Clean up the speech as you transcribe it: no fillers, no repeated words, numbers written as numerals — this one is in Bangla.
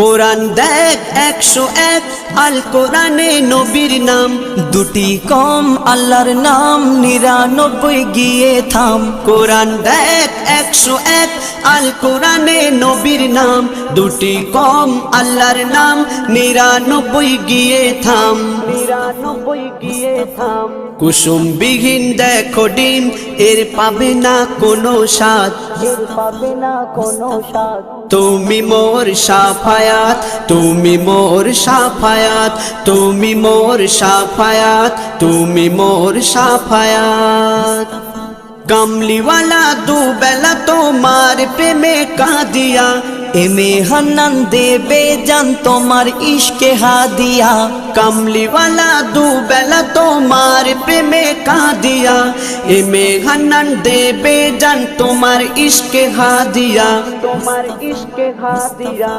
কোরআন দেখ 101 আল কোরআনে নবীর নাম, দুটি কম আল্লাহর নাম 99 গিয়ে থাম। কোরআন দেখ 101 আল কোরআনে নবীর নাম, দুটি কম আল্লাহর নাম 99 গিয়ে থাম, 99 গিয়ে থাম। কুসুম বিহীন দেখো ডিম, এর পাবে না কোনো স্বাদ, এর পাবে না কোনো স্বাদ। তুমি মোর শাফায়াত, তুমি মোর শাফায়াত, তুমি মোর শাফায়াত, তুমি মোর শাফায়াত। কামলিওয়ালা দুবেলা তোমার প্রেমে কাঁদিয়া, এমে হান্নান দেবে জান তোমার ইশকে হাদিয়া। কামলিওয়ালা দুবেলা তোমার প্রেমে কাঁদিয়া, এমে হান্নান দেবে জান তোমার ইশকে হাদিয়া, তোমার ইশকে হাদিয়া।